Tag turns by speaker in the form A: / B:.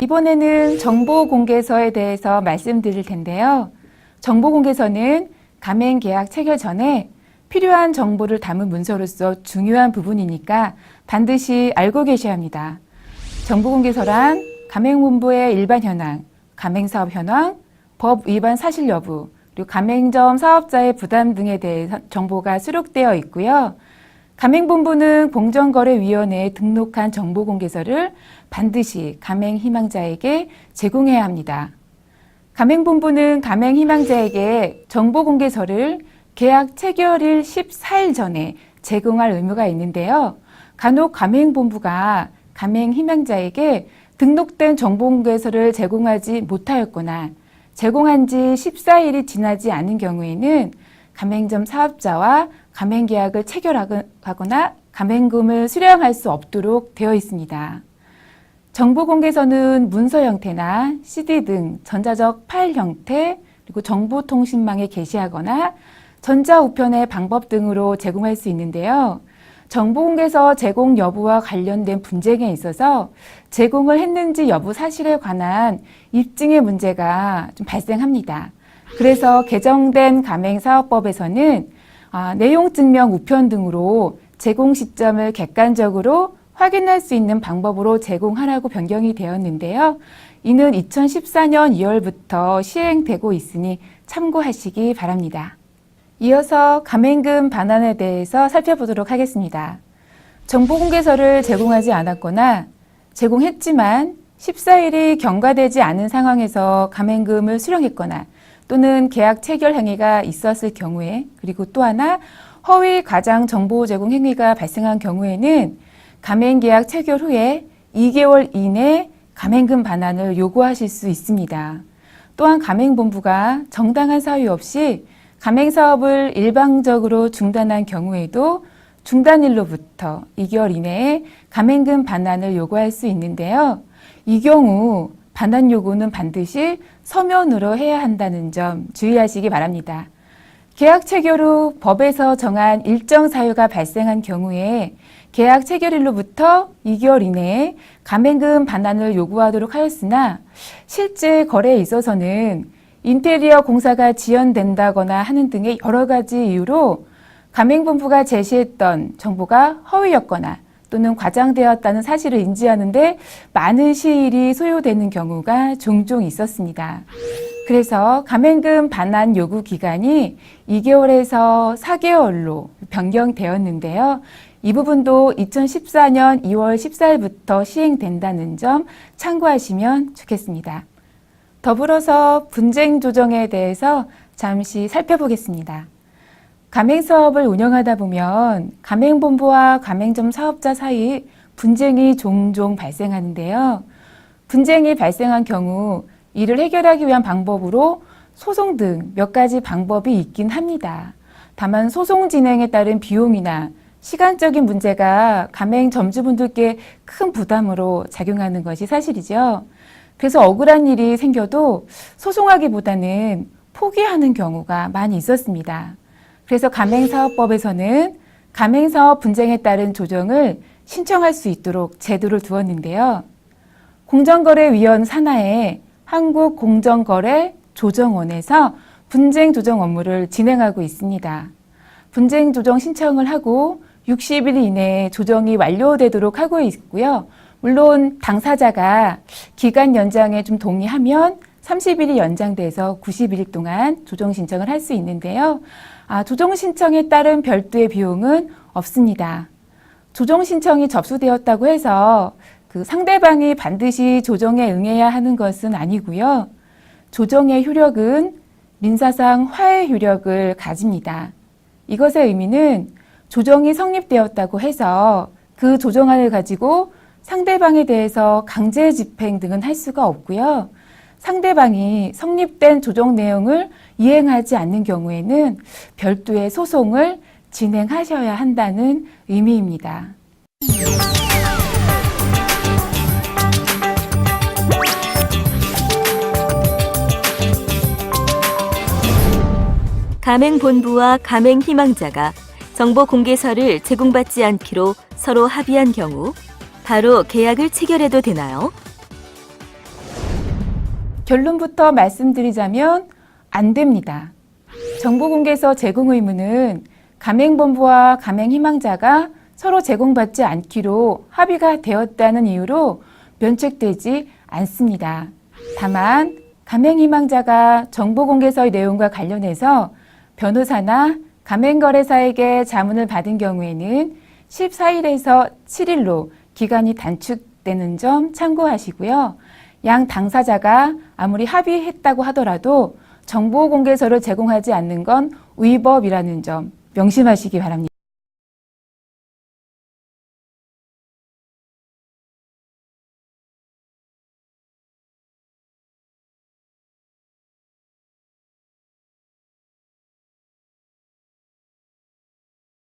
A: 이번에는 정보공개서에 대해서 말씀드릴 텐데요. 정보공개서는 가맹계약 체결 전에 필요한 정보를 담은 문서로서 중요한 부분이니까 반드시 알고 계셔야 합니다. 정보공개서란 가맹본부의 일반 현황, 가맹사업 현황, 법 위반 사실 여부, 그리고 가맹점 사업자의 부담 등에 대해 정보가 수록되어 있고요. 가맹본부는 공정거래위원회에 등록한 정보공개서를 반드시 가맹희망자에게 제공해야 합니다. 가맹본부는 가맹희망자에게 정보공개서를 계약 체결일 14일 전에 제공할 의무가 있는데요. 간혹 가맹본부가 가맹희망자에게 등록된 정보공개서를 제공하지 못하였거나 제공한 지 14일이 지나지 않은 경우에는 가맹점 사업자와 가맹계약을 체결하거나 가맹금을 수령할 수 없도록 되어 있습니다. 정보공개서는 문서 형태나 CD 등 전자적 파일 형태, 그리고 정보통신망에 게시하거나 전자우편의 방법 등으로 제공할 수 있는데요. 정보공개서 제공 여부와 관련된 분쟁에 있어서 제공을 했는지 여부 사실에 관한 입증의 문제가 좀 발생합니다. 그래서 개정된 가맹사업법에서는 내용증명 우편 등으로 제공 시점을 객관적으로 확인할 수 있는 방법으로 제공하라고 변경이 되었는데요. 이는 2014년 2월부터 시행되고 있으니 참고하시기 바랍니다. 이어서 가맹금 반환에 대해서 살펴보도록 하겠습니다. 정보공개서를 제공하지 않았거나 제공했지만 14일이 경과되지 않은 상황에서 가맹금을 수령했거나 또는 계약 체결 행위가 있었을 경우에, 그리고 또 하나 허위 가장 정보 제공 행위가 발생한 경우에는 가맹계약 체결 후에 2개월 이내 가맹금 반환을 요구하실 수 있습니다. 또한 가맹본부가 정당한 사유 없이 가맹사업을 일방적으로 중단한 경우에도 중단일로부터 2개월 이내에 가맹금 반환을 요구할 수 있는데요. 이 경우 반환 요구는 반드시 서면으로 해야 한다는 점 주의하시기 바랍니다. 계약 체결 후 법에서 정한 일정 사유가 발생한 경우에 계약 체결일로부터 2개월 이내에 가맹금 반환을 요구하도록 하였으나 실제 거래에 있어서는 인테리어 공사가 지연된다거나 하는 등의 여러 가지 이유로 가맹본부가 제시했던 정보가 허위였거나 또는 과장되었다는 사실을 인지하는데 많은 시일이 소요되는 경우가 종종 있었습니다. 그래서 가맹금 반환 요구 기간이 2개월에서 4개월로 변경되었는데요. 이 부분도 2014년 2월 14일부터 시행된다는 점 참고하시면 좋겠습니다. 더불어서 분쟁 조정에 대해서 잠시 살펴보겠습니다. 가맹사업을 운영하다 보면 가맹본부와 가맹점 사업자 사이 분쟁이 종종 발생하는데요. 분쟁이 발생한 경우 이를 해결하기 위한 방법으로 소송 등 몇 가지 방법이 있긴 합니다. 다만 소송 진행에 따른 비용이나 시간적인 문제가 가맹점주분들께 큰 부담으로 작용하는 것이 사실이죠. 그래서 억울한 일이 생겨도 소송하기보다는 포기하는 경우가 많이 있었습니다. 그래서 가맹사업법에서는 가맹사업 분쟁에 따른 조정을 신청할 수 있도록 제도를 두었는데요. 공정거래위원 산하에 한국공정거래조정원에서 분쟁 조정 업무를 진행하고 있습니다. 분쟁 조정 신청을 하고 60일 이내에 조정이 완료되도록 하고 있고요. 물론 당사자가 기간 연장에 좀 동의하면 30일이 연장돼서 90일 동안 조정 신청을 할 수 있는데요. 조정 신청에 따른 별도의 비용은 없습니다. 조정 신청이 접수되었다고 해서 그 상대방이 반드시 조정에 응해야 하는 것은 아니고요. 조정의 효력은 민사상 화해 효력을 가집니다. 이것의 의미는 조정이 성립되었다고 해서 그 조정안을 가지고 상대방에 대해서 강제 집행 등은 할 수가 없고요. 상대방이 성립된 조정 내용을 이행하지 않는 경우에는 별도의 소송을 진행하셔야 한다는 의미입니다.
B: 가맹본부와 가맹희망자가 정보공개서를 제공받지 않기로 서로 합의한 경우 바로 계약을 체결해도 되나요?
A: 결론부터 말씀드리자면 안 됩니다. 정보공개서 제공 의무는 가맹본부와 가맹희망자가 서로 제공받지 않기로 합의가 되었다는 이유로 면책되지 않습니다. 다만 가맹희망자가 정보공개서의 내용과 관련해서 변호사나 가맹거래사에게 자문을 받은 경우에는 14일에서 7일로 기간이 단축되는 점 참고하시고요. 양 당사자가 아무리 합의했다고 하더라도 정보공개서를 제공하지 않는 건 위법이라는 점 명심하시기 바랍니다.